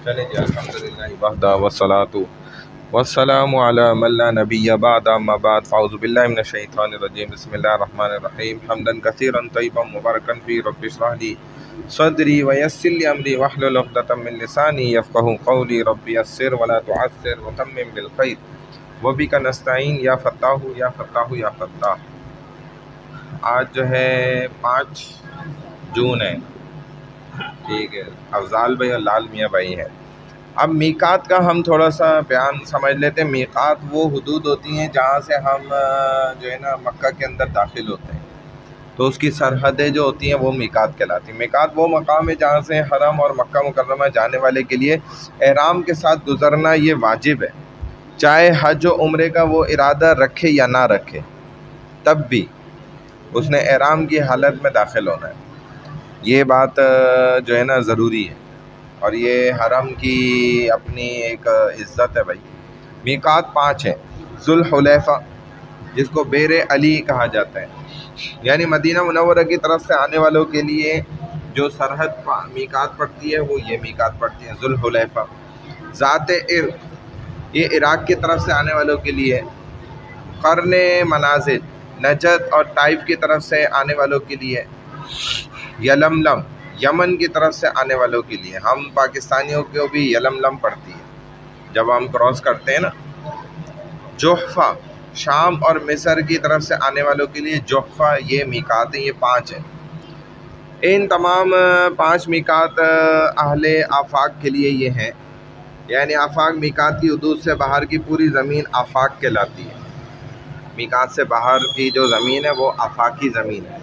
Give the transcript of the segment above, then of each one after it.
چلیں جی، الحمدللہ وحدہ والصلاۃ والسلام علی من لا نبی بعد، اما بعد، فاعوذ باللہ من الشیطان الرجیم، بسم اللہ الرحمن الرحیم، حمدا کثیرا طیبا مبارکا فی، رب اشرح لی صدری ویسر لی امری واحلل عقدۃ من لسانی یفقهوا قولی، رب یسر ولا تعسر وتمم بالخیر وبک نستعین یا فتاح یا فتاح یا فتاح۔ آج جو ہے 5 جون ہے، ٹھیک ہے، افضال بھائی اور لال میاں بھائی ہیں۔ اب میقات کا ہم تھوڑا سا بیان سمجھ لیتے ہیں۔ میقات وہ حدود ہوتی ہیں جہاں سے ہم جو ہے نا مکہ کے اندر داخل ہوتے ہیں، تو اس کی سرحدیں جو ہوتی ہیں وہ میقات کہلاتی ہیں۔ میقات وہ مقام ہے جہاں سے حرم اور مکہ مکرمہ جانے والے کے لیے احرام کے ساتھ گزرنا یہ واجب ہے، چاہے حج و عمرے کا وہ ارادہ رکھے یا نہ رکھے، تب بھی اس نے احرام کی حالت میں داخل ہونا ہے۔ یہ بات جو ہے نا ضروری ہے، اور یہ حرم کی اپنی ایک عزت ہے بھائی۔ میقات 5 ہیں۔ ذوالحلیفہ، جس کو بیر علی کہا جاتا ہے، یعنی مدینہ منورہ کی طرف سے آنے والوں کے لیے جو سرحد میقات پڑتی ہے وہ یہ میقات پڑتی ہے، ذوالحلیفہ۔ ذات عرق، یہ عراق کی طرف سے آنے والوں کے لیے۔ قرن منازل، نجد اور طائف کی طرف سے آنے والوں کے لیے۔ یلملم، یمن کی طرف سے آنے والوں کے لیے، ہم پاکستانیوں کو بھی یلملم پڑتی ہے جب ہم کراس کرتے ہیں نا۔ جحفہ، شام اور مصر کی طرف سے آنے والوں کے لیے جحفہ، یہ میقات ہیں، یہ 5 ہیں۔ ان تمام 5 میقات اہل آفاق کے لیے یہ ہیں، یعنی آفاق میقات کی حدود سے باہر کی پوری زمین آفاق کہلاتی ہے۔ میقات سے باہر کی جو زمین ہے وہ آفاقی زمین ہے،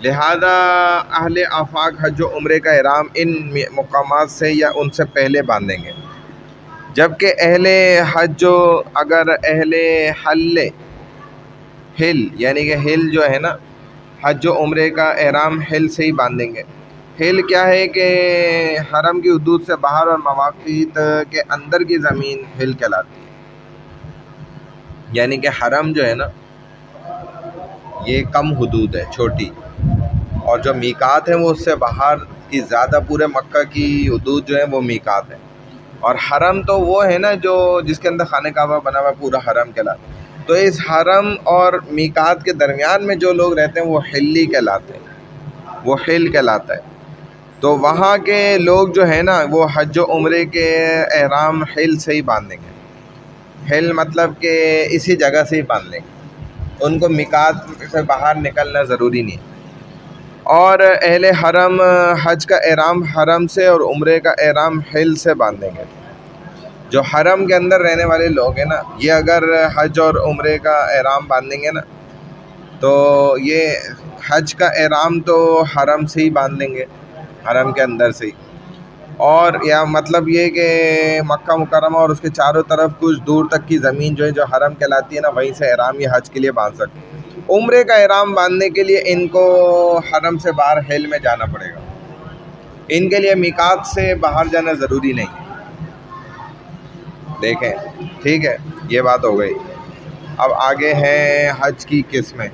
لہذا اہل آفاق حج و عمرے کا احرام ان مقامات سے یا ان سے پہلے باندھیں گے، جبکہ اہل حج اگر اہل حل یعنی کہ حل جو ہے نا، حج و عمرے کا احرام حل سے ہی باندھیں گے۔ حل کیا ہے کہ حرم کی حدود سے باہر اور مواقیت کے اندر کی زمین حل کہلاتی ہے، یعنی کہ حرم جو ہے نا یہ کم حدود ہے، چھوٹی، اور جو میقات ہیں وہ اس سے باہر کی زیادہ پورے مکہ کی حدود جو ہیں وہ میقات ہیں۔ اور حرم تو وہ ہے نا جو جس کے اندر خانہ کعبہ بنا ہوا ہے، پورا حرم کہلاتا ہے۔ تو اس حرم اور میقات کے درمیان میں جو لوگ رہتے ہیں وہ حلی کہلاتے ہیں، وہ حل کہلاتا ہے۔ تو وہاں کے لوگ جو ہے نا وہ حج و عمرے کے احرام حل سے ہی باندھیں گے۔ حل مطلب کہ اسی جگہ سے ہی باندھ لیں گے، ان کو میقات سے باہر نکلنا ضروری نہیں ہے۔ اور اہل حرم حج کا احرام حرم سے اور عمرے کا احرام حل سے باندھیں گے۔ جو حرم کے اندر رہنے والے لوگ ہیں نا، یہ اگر حج اور عمرے کا احرام باندھیں گے نا تو یہ حج کا احرام تو حرم سے ہی باندھ لیں گے، حرم کے اندر سے ہی، اور یا مطلب یہ کہ مکہ مکرمہ اور اس کے چاروں طرف کچھ دور تک کی زمین جو ہے جو حرم کہلاتی ہے نا، وہیں سے احرام یہ حج کے لیے باندھ سکتے ہیں۔ عمرے کا احرام باندھنے کے لیے ان کو حرم سے باہر حل میں جانا پڑے گا، ان کے لیے میقات سے باہر جانا ضروری نہیں ہے۔ دیکھیں، ٹھیک ہے، یہ بات ہو گئی۔ اب آگے ہیں حج کی قسمیں،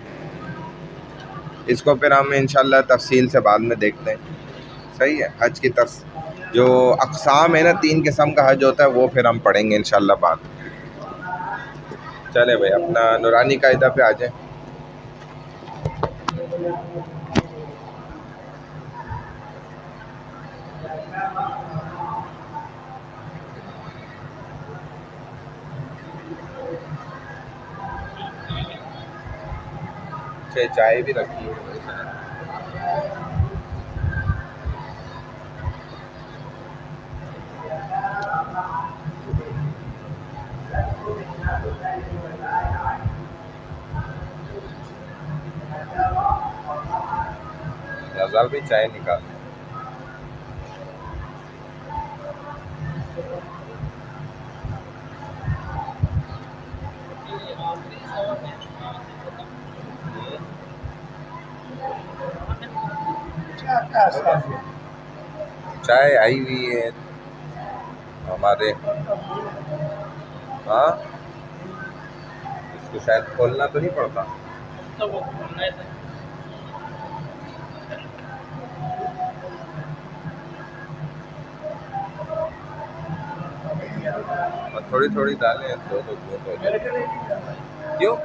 اس کو پھر ہم انشاءاللہ تفصیل سے بعد میں دیکھتے ہیں، صحیح ہے۔ حج کی جو اقسام ہے نا، 3 قسم کا حج ہوتا ہے، وہ پھر ہم پڑھیں گے انشاءاللہ بعد میں۔ چلے بھائی، اپنا نورانی قاعدہ پہ آ جائیں۔ چائے بھی رکھی ہے۔ رضا بھی چائے نکال۔ چائے آئی ہوئی ہے ہمارے، ہاں اس کو شاید کھولنا تو نہیں پڑتا۔ تھوڑی تھوڑی ڈالیں دو دو بوند ہو جائے. کیوں؟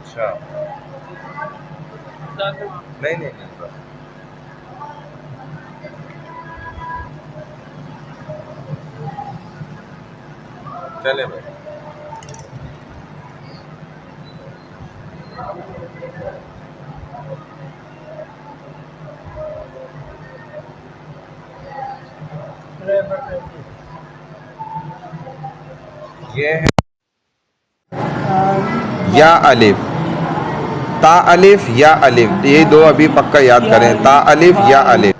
اچھا نہیں نہیں نہیں بس چلے بھائی. یہ ہے یا الف، تا الف یا الف، یہ دو ابھی پکا یاد کریں، تا الف یا الف.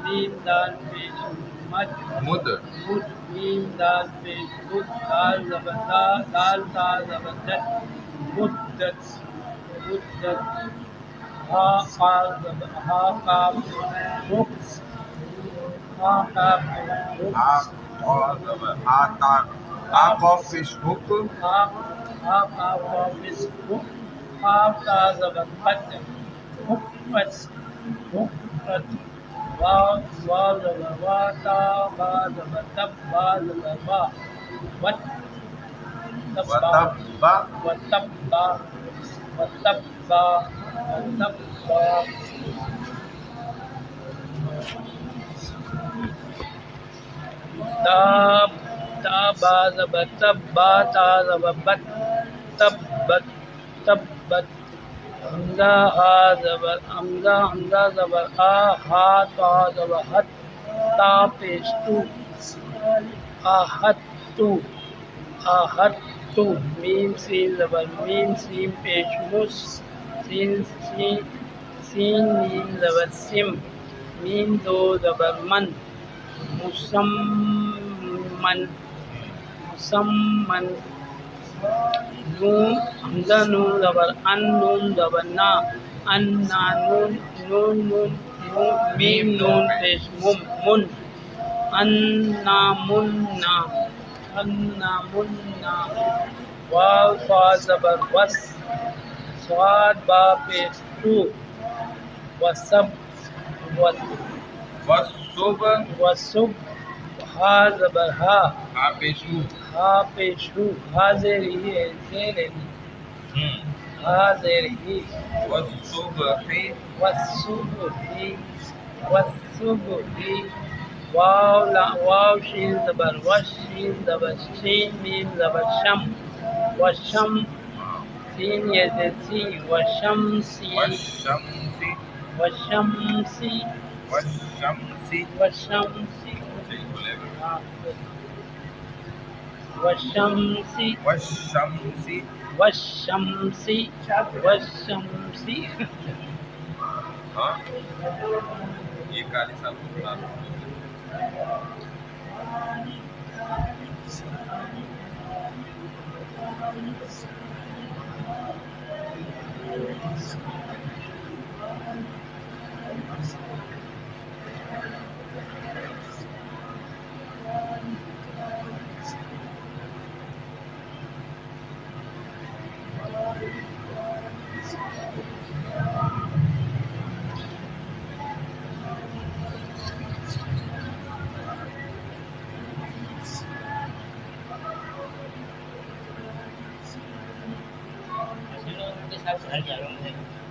میم دال پیش مد میم دال پیش مد دال زبر دا دال تا زبر دت مدت مدت ہا قاف زبر ہا قاف رخ ہا قاف رخ اور زبر ہا تا ہا قاف پیش حک ہا ہا قاف واپس رخ قاف تا زبر قد حقت حقت واو واو زبر وا تا با زبر تب با زبر با وت تبا وتبا وتبا وتبا وتبا تاب تابا زبر تب با تا زبر بت تبت تبت حمزہ آ زبر حمزہ حمزہ زبر آ ہا تا زبر حت تا پیش تو آہت تو آہت تو میم سین زبر میم سین پیش مس سین سین سین میم زبر سم میم دو زبر من مسمن مسمن نون حمزہ نون زبر ان نون زبر نا ان نا نون نون نون نون میم نون پیش مم من ان نا من نا ان نا من نا واو صاد زبر وس صاد با پیش تو وسب والصبح وسب ہا زبر ہا ہا پیش ہو ہا پیش ہو ہا زیر ہی ہے زیر ہے ہا زیر ہی والصبح والصبح والصبح واو لا واو شین زبر وش شین زبر شین میم زبر شم وشم سین یہ سی وشمسی والشمسی وشمسی والشمسی وشمسی وشمسی والشمسی والشمسی والشمسی ہاں یہ کالی صاحب کو سنا دو.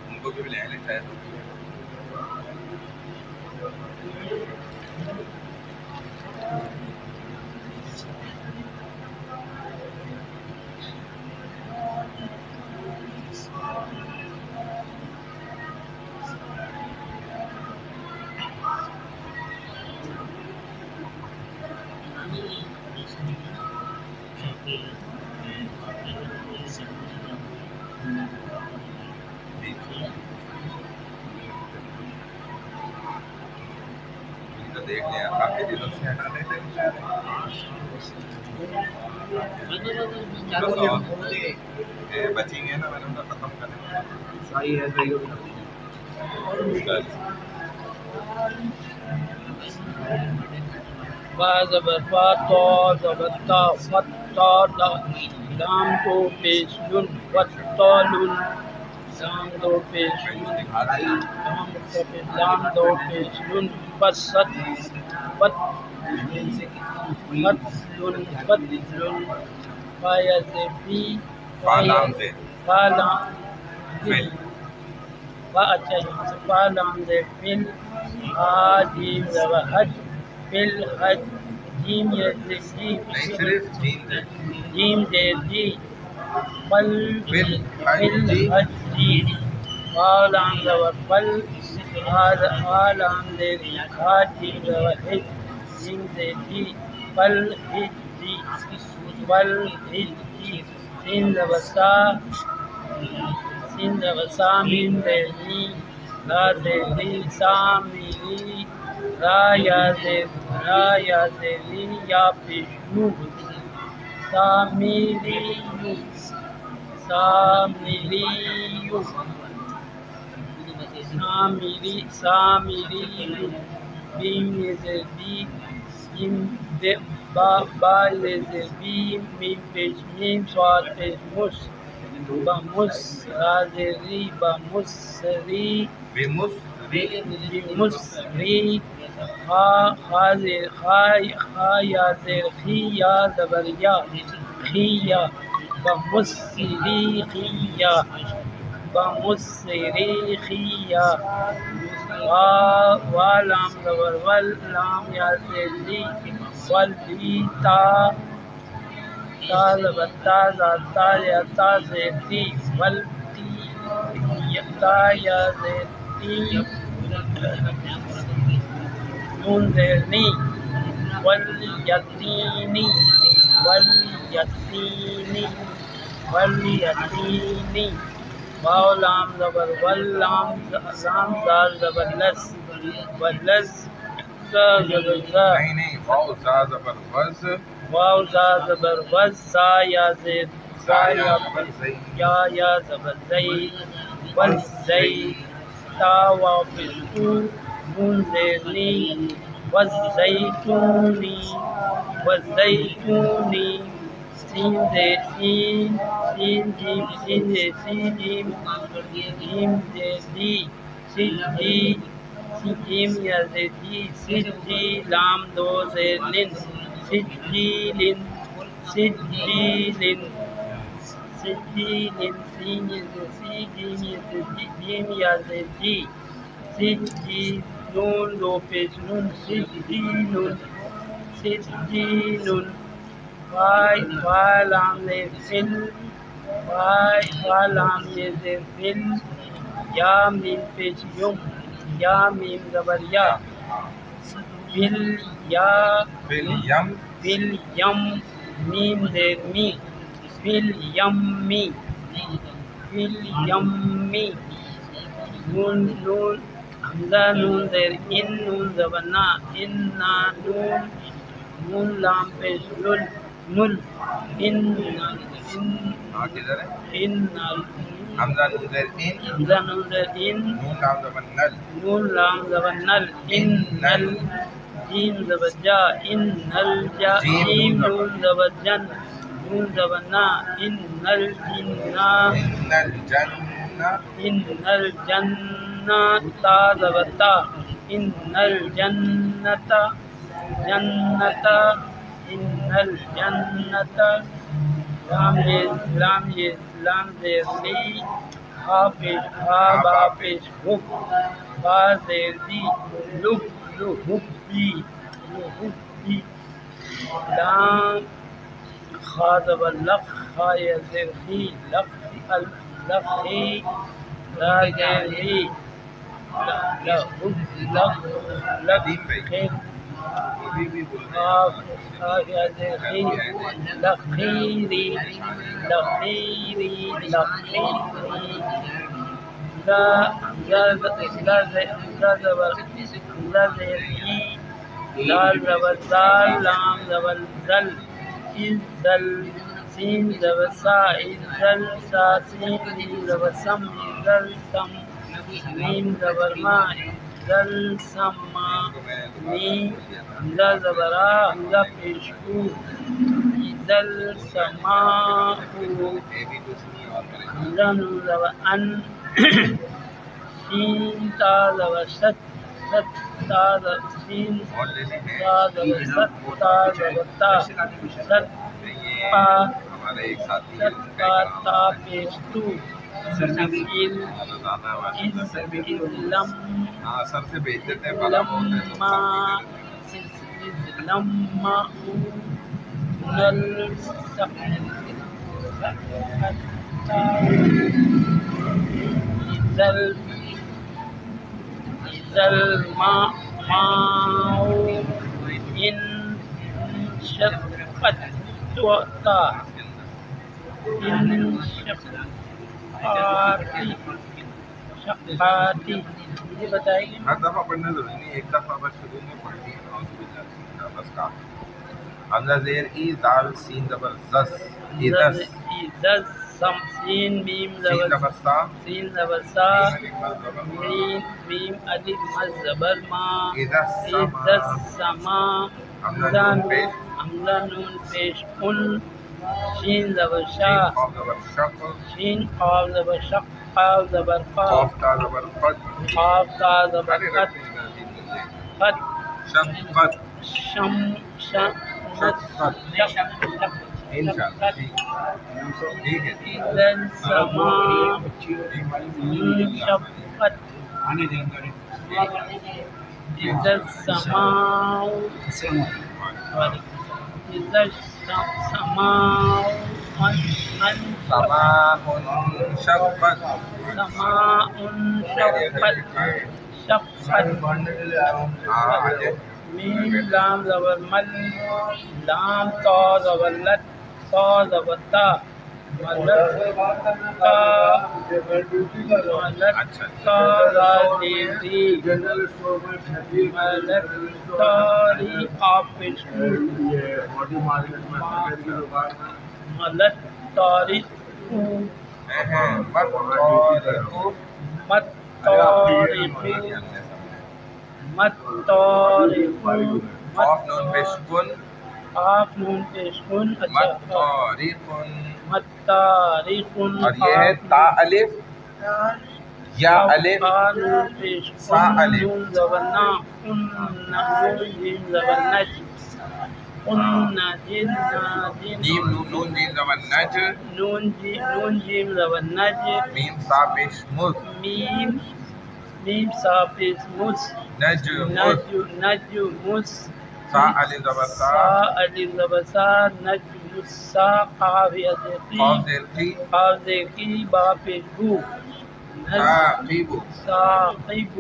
ان کو بھی لے لیں شاید. دیکھ لیا کافی دنوں سے ہٹا دیتے بچیں گے نا میں نے ان کا ختم کرنے با زبر با تا زبر تا فتا دا لام دو پیش نون وطالون لام دو پیش نون لام دو پیش نون بسط بط بطلن بطلن فایا زبی فالام سے فالام فل با اچھا یہاں سے فالام دے فل حاجیم زبر حج فل حج جیم یہ جیم نہیں صرف جیم دے جیم دے جی فل فل فل حج حج جی فالام زبر فل فالام دے حاجیم زبر حج جیم دے جی فل حج جی فل حج جی سین زبر سا سین زبر سا میم دے نی را دے لی سامیلی را یا دے لی یا پیشنو سامیلیو سامیلیو سامیلیو بیم زر بی جیم دے با زر بی میم پیش میم سواد پیش مس بمس را زر ری بمسری بمسری خا یا زر خی یا زبر یا خیا بمسری خیا بمسری خیا والام زبر ول لام یا زر لی ولی تا زبر تا تا یا تا زر تی ولتی تا یا زر تی نون زر نی والیتینی والیتینی والیتینی واو لام زبر واللام لام زال زبر لس واللس زا زبر زا نہیں واو زا زبر وز واو زا زبر وز زا یا زید زا یا زبر زئی والزئی تا واو پشتو نون زیر نی والزیتونی والزیتونی سین دے سین سین جیم سین دے سی جیم جیم دے دی سجی سجیم یا دے دی سجی لام دو زیر لن سجیلن سجیلن سجیلن سین یا دے سی جیم یا دے جیم یا دے جی سجی نون دو پیش نون سجیلن سجیلن فائی لام لے فل فالام یہ زیر فل یا میم پیش یم یا میم زبر یا فل یا فل یم فل یم میم زیر می فل یم می فل یم می نون حمزہ نون زیر ان نون زبر نا ان نا نون لام پیش نل نل ان کدھر ہے ان حمزہ نون زیر ان حمزہ نون زیر ان نون لام زبر نل نون لام زبر نل ان نل جیم زبر جا ان نل جا جیم نون زبر جن نون زبر نا ان نل جنہ ان الجنہ ان الجنہ تا زبر تا ان الجنۃ جنۃ ان الجنۃ لام زیر لی ہا پیش ہا با پیش ہب با زیر دی لب لحبی لحبی لام خا زبر لق خا یا زیر خی لقی لا زیر لی لخیری دال زبر دال لام زبر زل ازل سین زبر سا ازل سا سین زبر سم ازل سم میم زبر ما زل سما میم ز زبرا ز پیشو زل سما زن زبر ان شین تا زبر ست ست تا زبر شین تا زبر ست تا زبر تا ست پا ست پا تا پیشتو لم سر سے بھیج دیتے ہیں لما نل ان شقت توتا شقاتی یہ بتائیں گے ہر دفعہ پڑھنا ضروری نہیں، ایک دفعہ بس شروع میں پڑھنی ہے بس کافی. حمزہ زیر ای دال سین زبر زس ادس سین میم سین زبر زبر سا سین زبر سا میم الف مد زبر ما ادس سما حمزہ نون پیش حمزہ نون پیش ان شین زبر شا قاف زبر شق شین قاف زبر شق قاف زبر قا قاف تا زبر قد قاف تا زبر قد قد شقت شم انشاءاللہ ٹھیک ہے. اذا السماء انشقت اذا السماء اذا السماء سماء شقت سماء شقت میم لام زبر مل لام تا زبر لت تا زبر تا ملت تا را دیزی ملت تاری آفش ملت تاری مت تاری مت تاریخ قاف نون پیش کن آپ نون پیش کن متاریخ مت تاریخ اور یہ ہے تا الف یا الف نون پیش سا الف نون زبرنا ان نون جیم زبرنج ان جن جیم نون جیم زبر نج نون جیم زبرنج میم سا پیش مز میم سا پیش مس نجمس سا الف زبر سا الف زبر سا نجمس سا قاف زیر قی قاف کی با پیش بو ثاقب ثاقب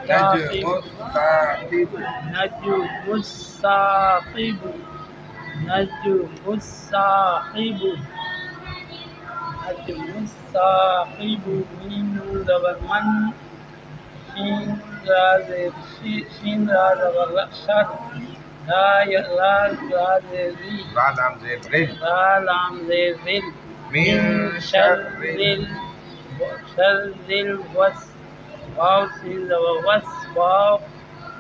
نجمس ثاقب نجمس ثاقب نجمس ثاقب نجمس ثاقب میم نون زبر من شین را زبر شد را زیر را لام زیر رل را لام زیر ذل من شر الوس واو سین زبر وس واو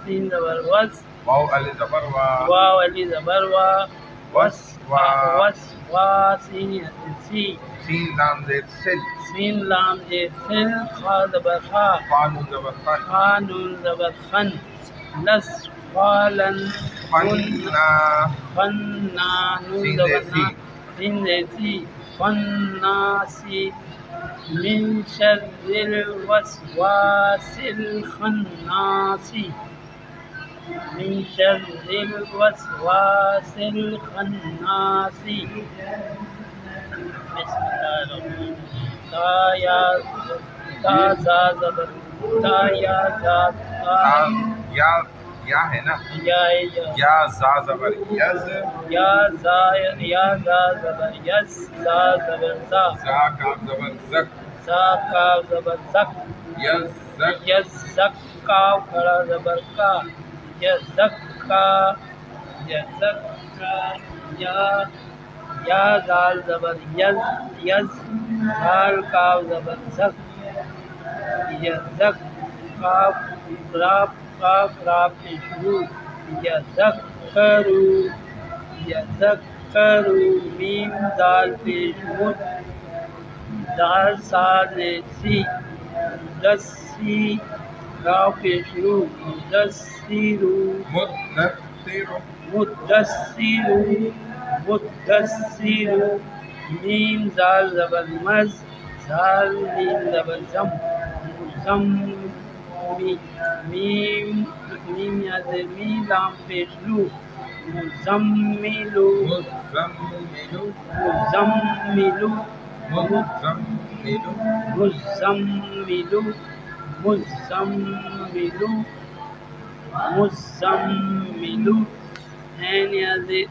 سین زبر وس واو الف زبر وا واو علی زبر وا وس وا وا سین سی سین لام زیر سل سین لام زیر سل خا زبر خا خا نون زبر خن خا نون زبر خن لس خالن خنا خنا نون سین زبر دیسی. نا سین دیسی خناسی من شر الوسواس الخناس من شر الوسواس الخناس بسم اللہ الرحمن تا زا زبر تا یا زا یا ہے نا یا یا زا زبر یز یا زا زبر یس زا زبر زا زا کاف زبر زک زا کاف زبر زک یز زک یز زک کاف کھڑا زبر کا یز زک کا یا زال زبر یز زال کاف زبر زک یزک کاف را پیش رو یذکروا میم دال پیش مد دال ساد سی مدسی را پیش رو مدثر میم زال زبر مز زال میم زبر زم میم یا زیر می لام پیش لو مزملو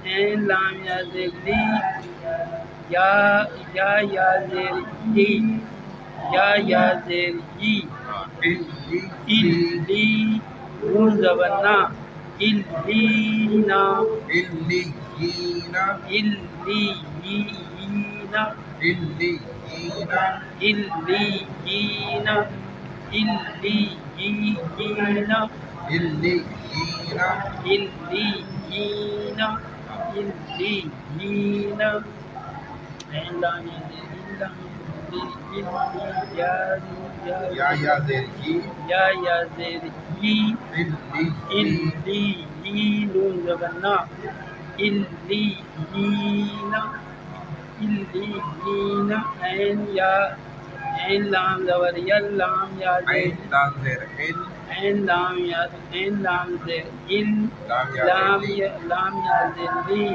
این لام یا زیر لی یا زیر ی اللی نون زبر نا اللینا یا زیر ی اللی نون زبر نا اللینا این لام زبر یل لام یا زیر این لام زیر ال لام یا زیر لی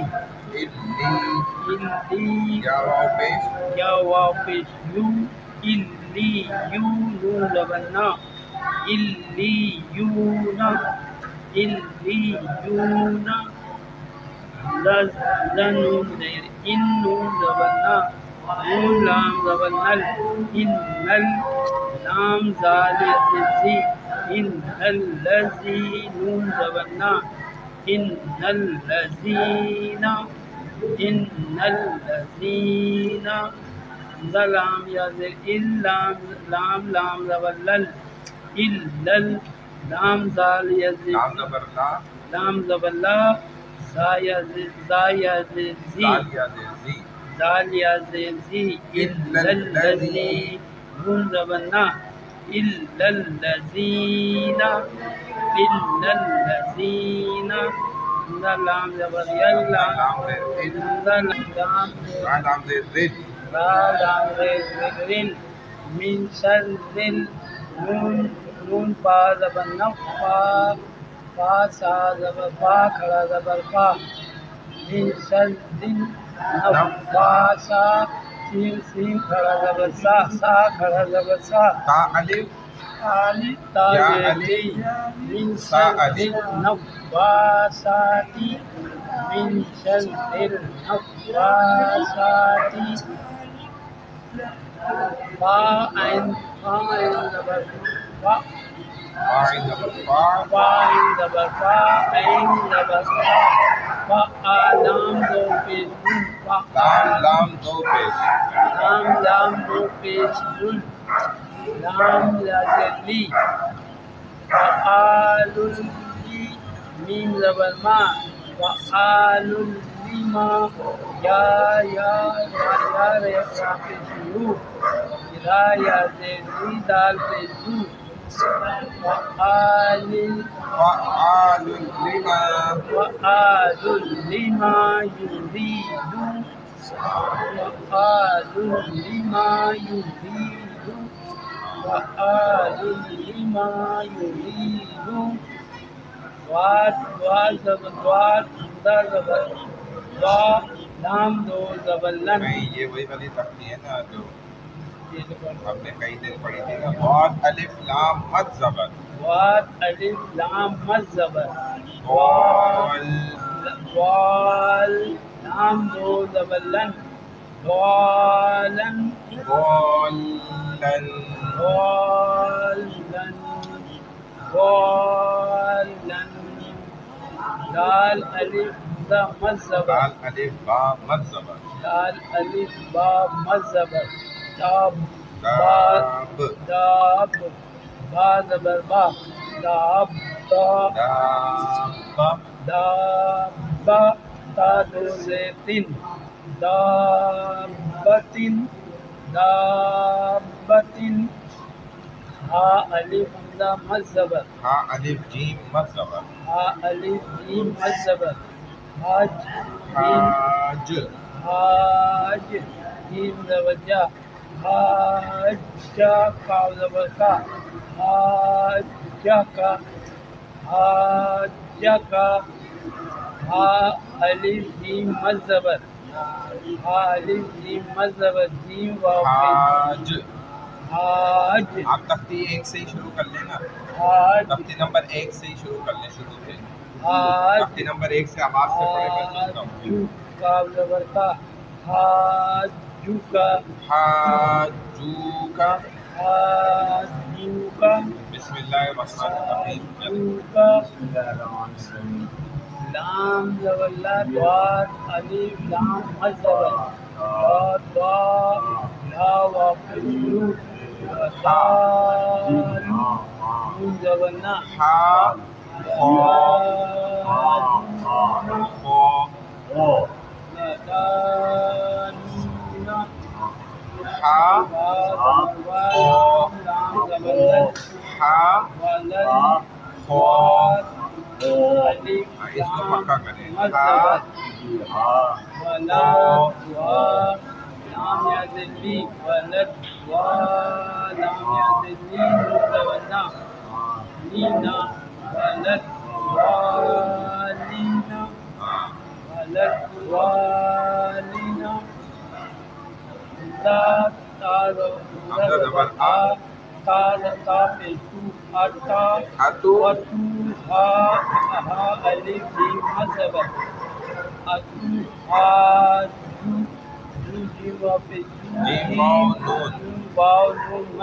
یا واو پیش یو اللی یو نون زبر نا اللیونا نون زیر ان نون زبر نا نون لام زبر نل ان لام زال زی ان الذی نون زبر نا ان الذین لام یا زیر لام زبر لل لام زال یا زیر لام زبر لا زا یا زیر زی دال یا زیر زی الا الذی نون زبر نا الا الذین لام زبر یل لام رن من شر نون پا زبر نفا پا سا زبر پا کھڑا زبر پا من شر نفاسا سین کھڑا زبر سا کھڑا زبر سا تا زیر من شر النفاسات من شر النفاسات با عین زبر با عین زبر با عین زبر با لام دو پیش لام دو پیش لام زیر لی وآل لی میم زبر ما وآل لما یا پیش یو یا زیر لی دال پیش یو وآل لما یرید واد زبر واد دا زبر وا لام دو زبر لن یہ وہی والی تختی ہے نا جو ہم نے کئی دن پڑھی تھی نا واد الف لام مد زبر واد الف لام مد زبر وال لام دو زبر لن ضالن دال الف با مد زبر دال الف با مد زبر داب با زبر با دابا دابا تا دو سے تین دابتن دابتن ہا الف حمزہ مذبر ہا الف جیم مد زبر ہا الف جیم مذبر حاج حاج حاج جیم زبجہ حاجہ کاف زبر کا حاجہ کا حاجہ کا ہا الف جیم مذبر ہا الف جیم مذبر جیم واو حاج حاج آپ تختی ایک سے ہی شروع کر لیں نا حاج تختی نمبر ایک سے ہی شروع کر لیں شروع سے حاج تختی نمبر ایک سے آواز سے پڑھے میں سنتا ہوں حاجو کاف زبر کا حاجو کا حاجو کا حاجو کا بسم اللہ الرحمن الرحیم حاجو کا لام زبر لا دوات الف لام مذبر دا لا واقع شروع دال نون زبر نا ہا خو ہا ہا خو اس کو پکا کریں اتو جیم واو نون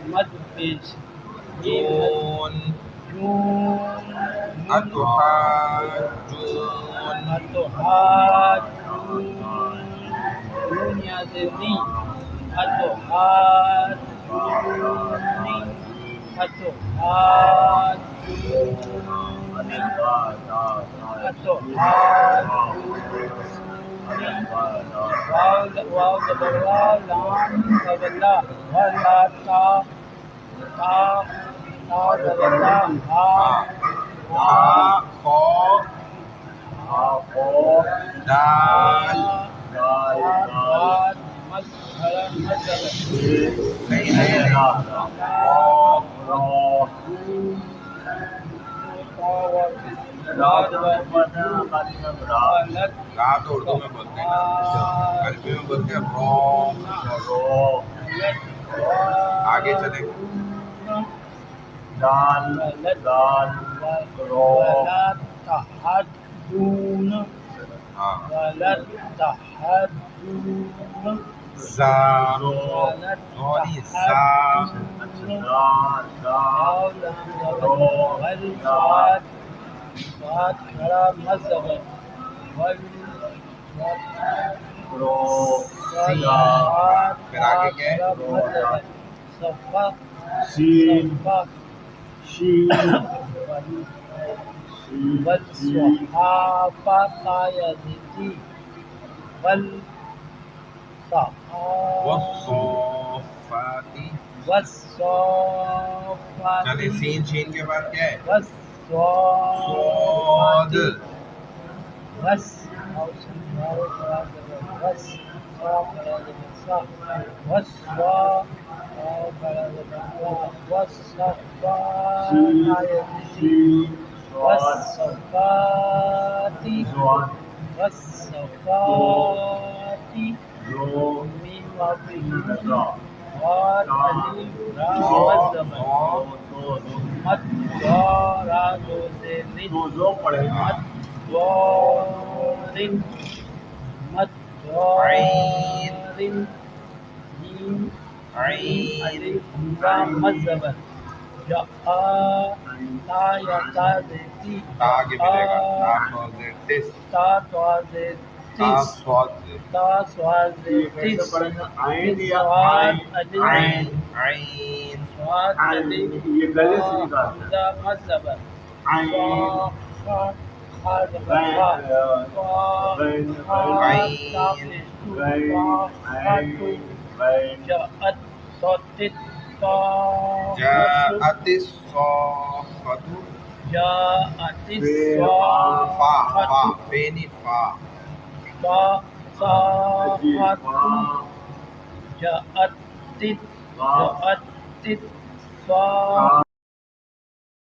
مد پیش جون اتحاجون واو زبر وا لام زبر لا ولا تا تا تا زبر لا ہا ہا خو دال را تو اردو میں بولتے ہیں نا عربی میں بولتے ہیں رو آگے چلیں دال دال ولا تحدون ہاں ولا تحدون زا سوری زا بات کھڑا مذہب پھر آگے کیا ہے صفا سین صفا شین والصحافة يزيدي والصافات والصافات چلے سین شین کے بعد کیا ہے والصافات صاد والصفات والصفات ميم واو الف را مد را دو سے مد عین مذہب یا تا یا تا دیتی تا آگے ملے گا تا تو زیڈ تا تو صاد تا سواد یہ کیسے تس پڑھیں گے؟ عین یا سواد عین؟ عین عین سواد عین، الف یہ گلے سے نکالتے ہیں۔ حمزہ مذہبر عین خاص غین غین غین غین غین جاءت صوتت تا جاءت الصاخة جاءت فا الصاخة فینی فا صاخة جاءت فا جاءت الصاخة